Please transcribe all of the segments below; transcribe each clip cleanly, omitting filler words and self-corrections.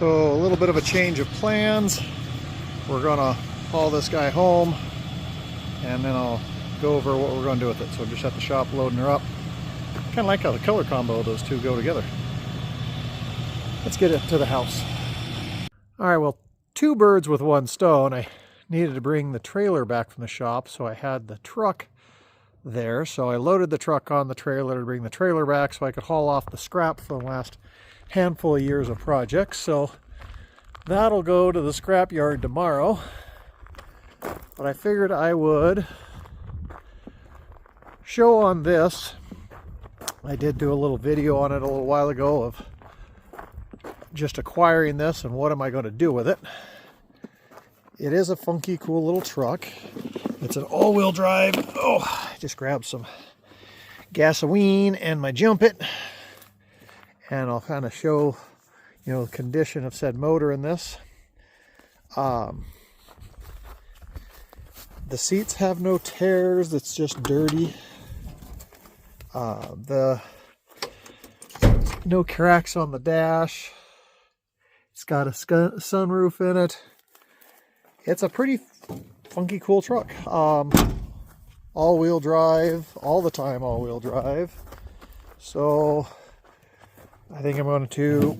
So a little bit of a change of plans. We're gonna haul this guy home and then I'll go over what we're gonna do with it. So just at the shop loading her up. Kind of like how the color combo of those two go together. Let's get it to the house. All right, well, two birds with one stone. I needed to bring the trailer back from the shop, so I had the truck there. So I loaded the truck on the trailer to bring the trailer back so I could haul off the scrap from the last handful of years of projects. So that'll go to the scrap yard tomorrow. But I figured I would show on this. I did do a little video on it a little while ago of just acquiring this and what am I going to do with it. It is a funky, cool little truck. It's an all-wheel drive. Oh, I just grabbed some gasoline and my jump it. And I'll kind of show, you know, the condition of said motor in this. The seats have no tears. It's just dirty. No cracks on the dash. It's got a sunroof in it. It's a pretty funky, cool truck. All-wheel drive, all the time all-wheel drive. So I think I'm going to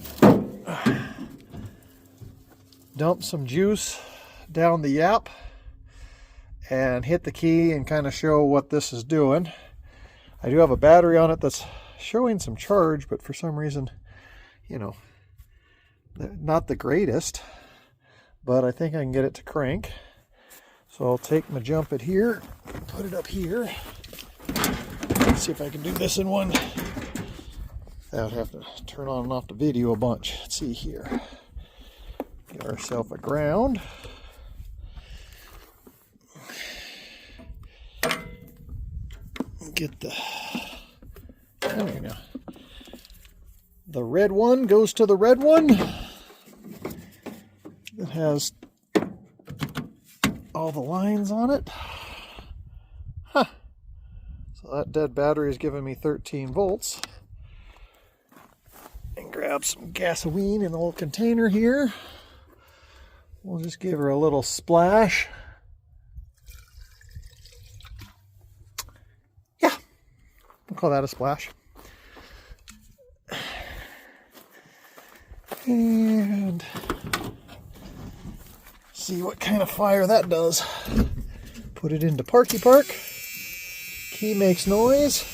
dump some juice down the yap and hit the key and kind of show what this is doing. I do have a battery on it that's showing some charge, but for some reason, you know, not the greatest, but I think I can get it to crank. So I'll take my jump it here, put it up here. Let's see if I can do this in one. I would have to turn on and off the video a bunch. Let's see here. Get ourselves a ground. Get the, there we go. The red one goes to the red one. It has all the lines on it. Huh. So that dead battery is giving me 13 volts. And grab some gasoline in the little container here. We'll just give her a little splash. Yeah, we'll call that a splash. And see what kind of fire that does. Put it into Parky Park. Key makes noise.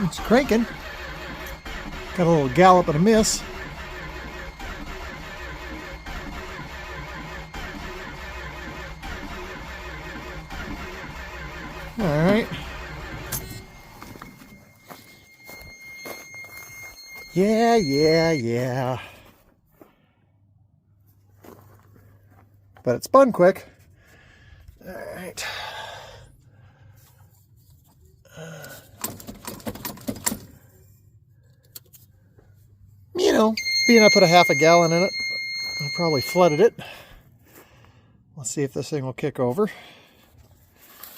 It's cranking. Got a little gallop and a miss. All right. Yeah. But it spun quick. All right. You know, being I put a half a gallon in it, I probably flooded it. Let's see if this thing will kick over.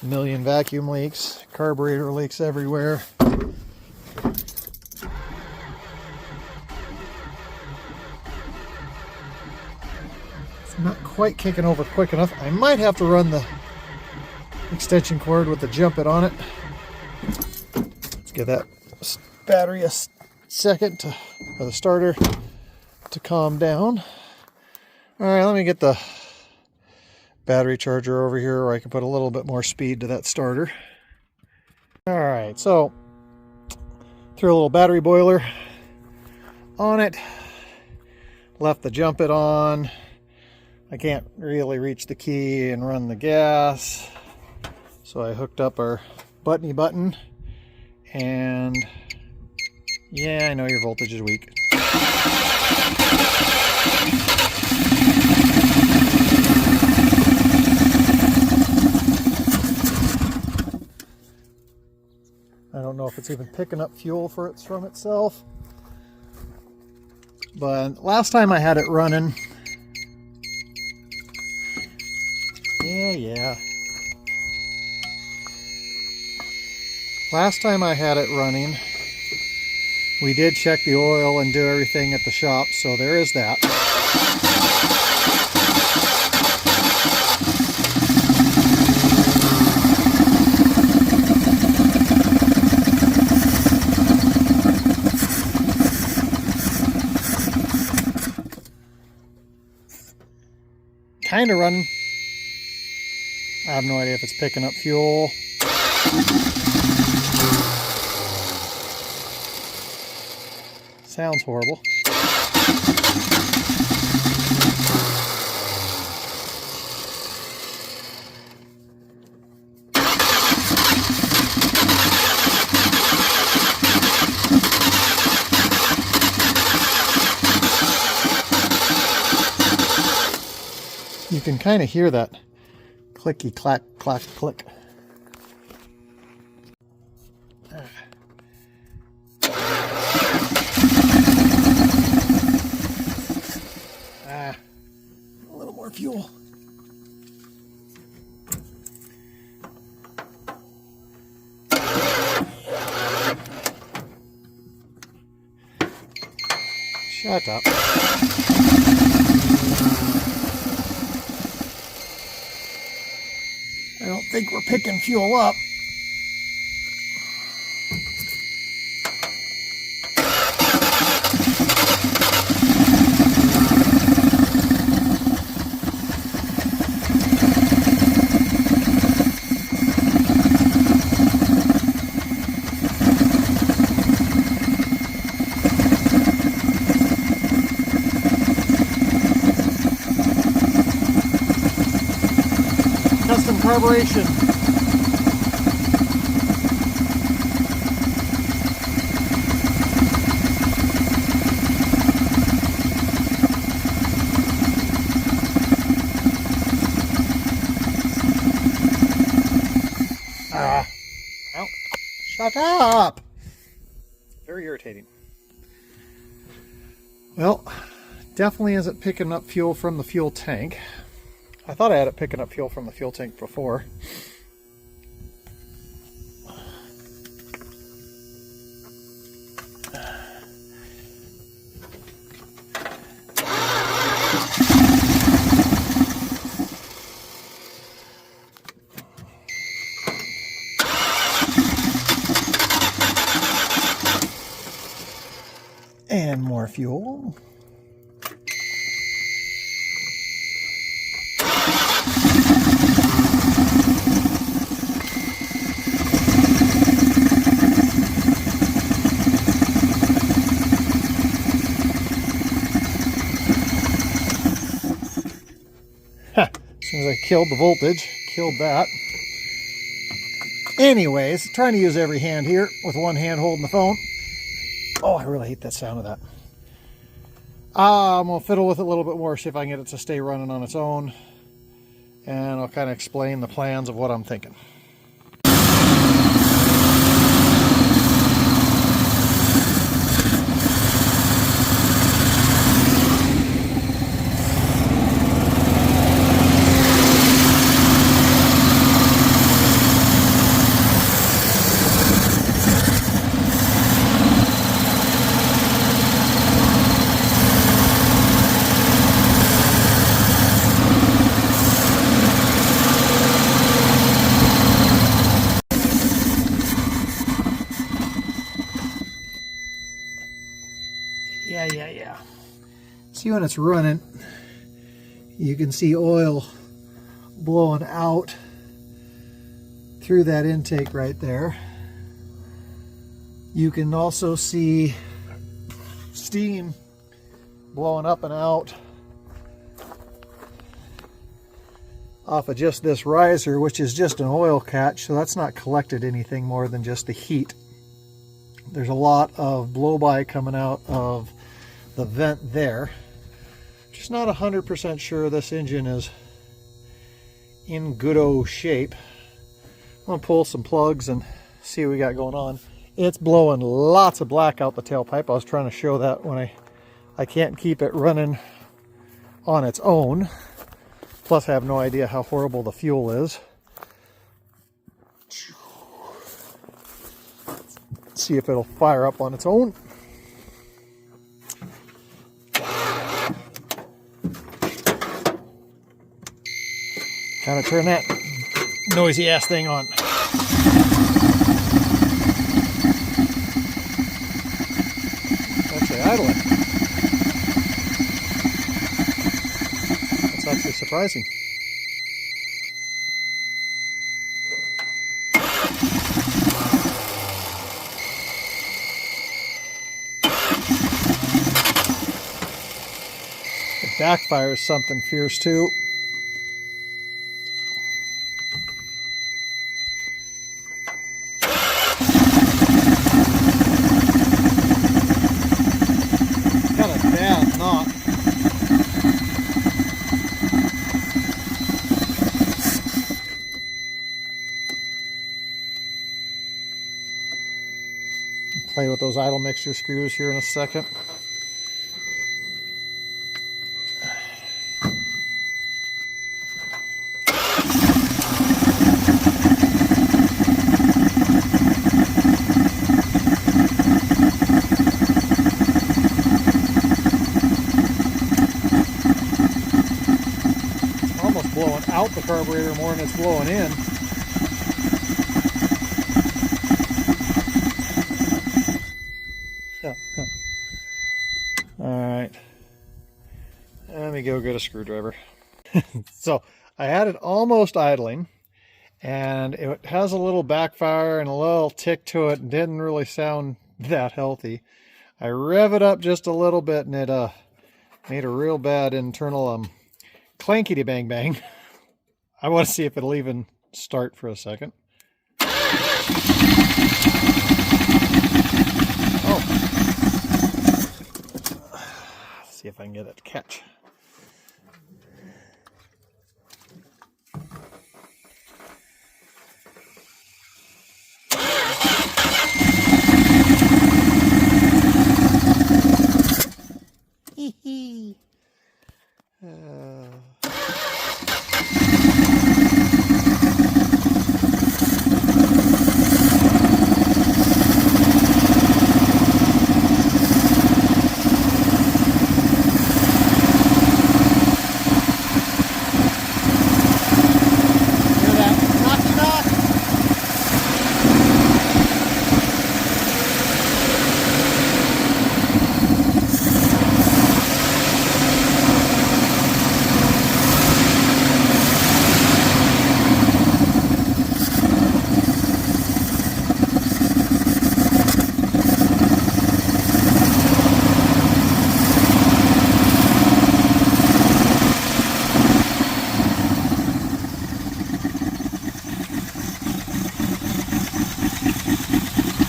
A million vacuum leaks, carburetor leaks everywhere. It's not quite kicking over quick enough. I might have to run the extension cord with the jump it on it. Let's give that battery a second to, or the starter to calm down. All right, let me get the battery charger over here where I can put a little bit more speed to that starter. All right, so threw a little battery boiler on it, left the jump it on. I can't really reach the key and run the gas, so I hooked up our buttony button, and yeah, I know your voltage is weak. I don't know if it's even picking up fuel from itself. But last time I had it running, Yeah. Last time I had it running, we did check the oil and do everything at the shop, so there is that. Kind of running. I have no idea if it's picking up fuel. Sounds horrible. You can kind of hear that clicky clack clack click. A little more fuel. Shut up. I don't think we're picking fuel up. Custom carburation. Ow. Shut up! Very irritating. Well, definitely isn't picking up fuel from the fuel tank. I thought I had it picking up fuel from the fuel tank before. And more fuel. As soon as I killed the voltage, killed that. Anyways, trying to use every hand here with one hand holding the phone. Oh, I really hate that sound of that. I'm going to fiddle with it a little bit more, see if I can get it to stay running on its own. And I'll kind of explain the plans of what I'm thinking. Yeah. See, when it's running, you can see oil blowing out through that intake right there. You can also see steam blowing up and out off of just this riser, which is just an oil catch, so that's not collected anything more than just the heat. There's a lot of blow-by coming out of the vent there. Just not 100% sure this engine is in good-o shape. I'm going to pull some plugs and see what we got going on. It's blowing lots of black out the tailpipe. I was trying to show that when I can't keep it running on its own. Plus, I have no idea how horrible the fuel is. Let's see if it'll fire up on its own. Kind of turn that noisy ass thing on. Actually idling. That's actually surprising. It backfires something fierce too. Not. Play with those idle mixture screws here in a second. Blowing out the carburetor more than it's blowing in. Alright. Let me go get a screwdriver. So I had it almost idling, and it has a little backfire and a little tick to it, and didn't really sound that healthy. I rev it up just a little bit, and it made a real bad internal clankety bang bang. I want to see if it'll even start for a second. Oh. Let's see if I can get it to catch. Hee hee.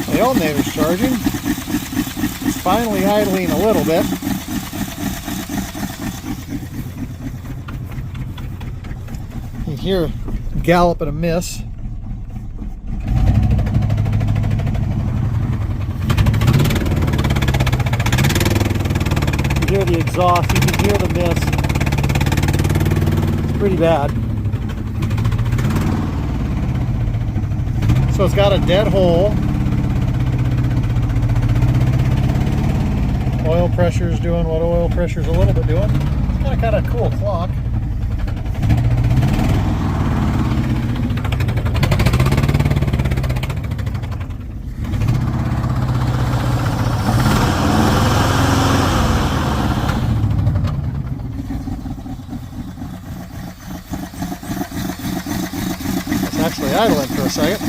The alternator's charging. It's finally idling a little bit. You hear a gallop and a miss. You hear the exhaust, you can hear the miss. It's pretty bad. So it's got a dead hole. Oil pressure is doing what oil pressure is a little bit doing. It's got a kind of cool clock. It's actually idling for a second.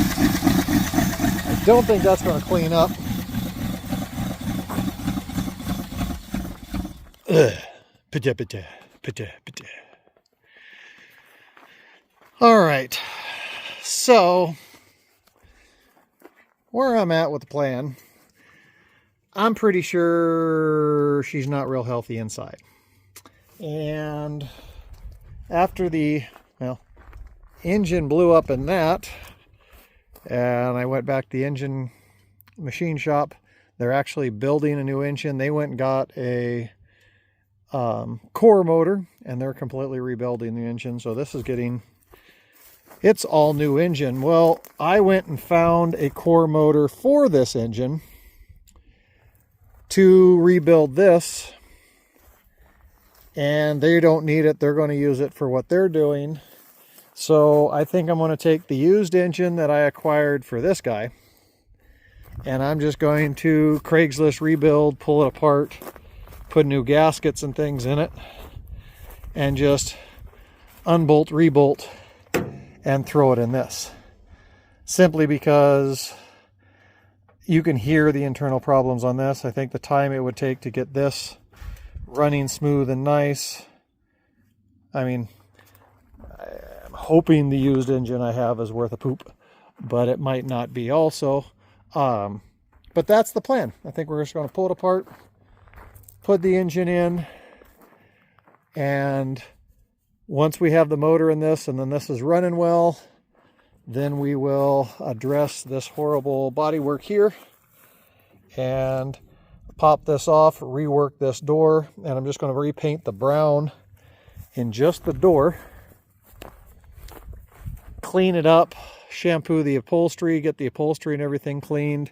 I don't think that's going to clean up. All right, so where I'm at with the plan, I'm pretty sure she's not real healthy inside. And after the engine blew up in that, and I went back to the engine machine shop, they're actually building a new engine. They went and got a core motor, and they're completely rebuilding the engine. So this is getting its all new engine. Well, I went and found a core motor for this engine to rebuild this, and they don't need it. They're going to use it for what they're doing. So I think I'm going to take the used engine that I acquired for this guy, and I'm just going to Craigslist rebuild, pull it apart, put new gaskets and things in it, and just unbolt, rebolt, and throw it in this. Simply because you can hear the internal problems on this. I think the time it would take to get this running smooth and nice, I mean, I'm hoping the used engine I have is worth a poop, but it might not be also. But that's the plan. I think we're just going to pull it apart, put the engine in, and once we have the motor in this and then this is running well, then we will address this horrible bodywork here and pop this off, rework this door, and I'm just going to repaint the brown in just the door, clean it up, shampoo the upholstery, get the upholstery and everything cleaned.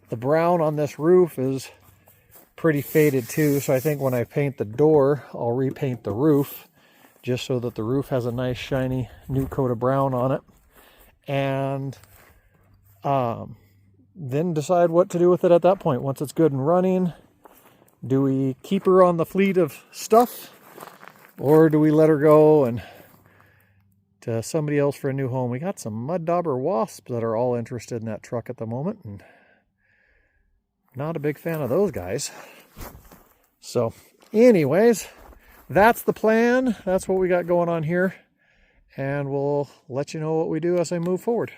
The brown on this roof is pretty faded too, so I think when I paint the door, I'll repaint the roof just so that the roof has a nice shiny new coat of brown on it, and then decide what to do with it at that point. Once it's good and running, do we keep her on the fleet of stuff, or do we let her go and to somebody else for a new home? We got some mud dauber wasps that are all interested in that truck at the moment, and not a big fan of those guys. So anyways, that's the plan. That's what we got going on here, and we'll let you know what we do as I move forward.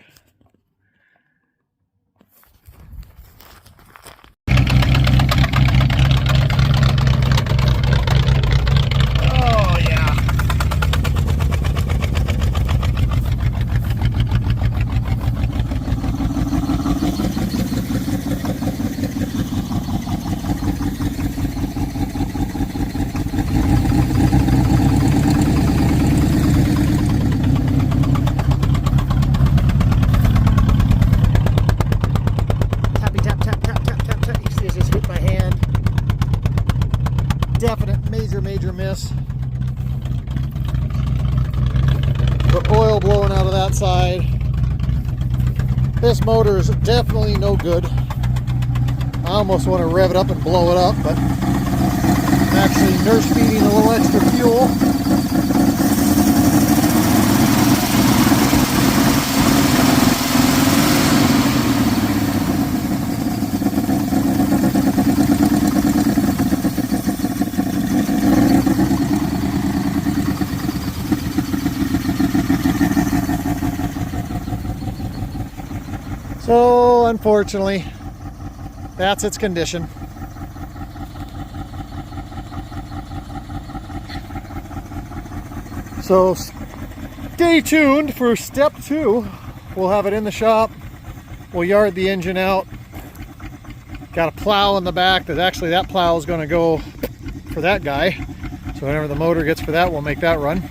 Definite major miss. The oil blowing out of that side. This motor is definitely no good. I almost want to rev it up and blow it up, but I'm actually nurse feeding a little extra fuel. So unfortunately, that's its condition. So stay tuned for step 2. We'll have it in the shop. We'll yard the engine out. Got a plow in the back. That plow is going to go for that guy. So whenever the motor gets for that, we'll make that run.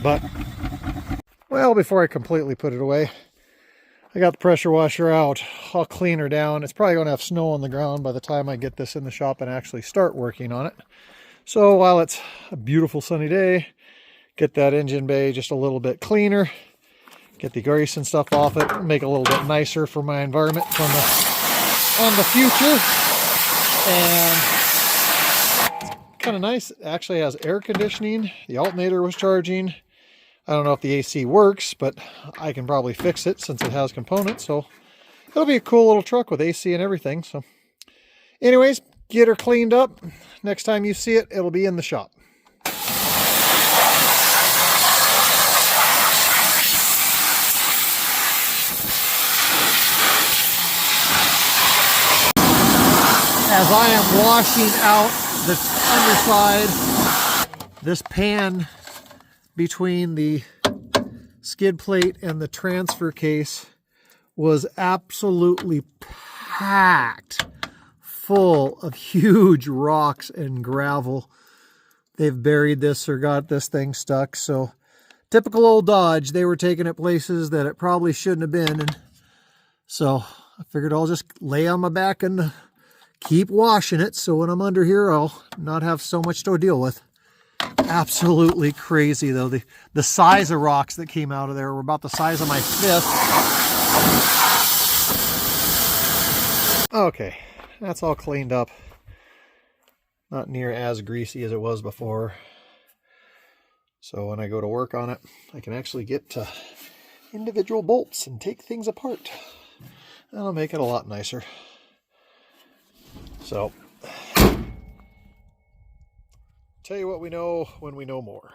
But, well, before I completely put it away, I got the pressure washer out. I'll clean her down. It's probably going to have snow on the ground by the time I get this in the shop and actually start working on it. So while it's a beautiful sunny day, get that engine bay just a little bit cleaner, get the grease and stuff off it, make it a little bit nicer for my environment on the future. And it's kind of nice. It actually has air conditioning. The alternator was charging. I don't know if the AC works, but I can probably fix it since it has components. So it'll be a cool little truck with AC and everything. So anyways, get her cleaned up. Next time you see it, it'll be in the shop. As I am washing out the underside, this pan between the skid plate and the transfer case was absolutely packed full of huge rocks and gravel. They've buried this or got this thing stuck. So typical old Dodge, they were taking it places that it probably shouldn't have been. And so I figured I'll just lay on my back and keep washing it. So when I'm under here, I'll not have so much to deal with. Absolutely crazy though. The size of rocks that came out of there were about the size of my fist. Okay, that's all cleaned up. Not near as greasy as it was before. So when I go to work on it, I can actually get to individual bolts and take things apart. That'll make it a lot nicer. So, tell you what we know when we know more.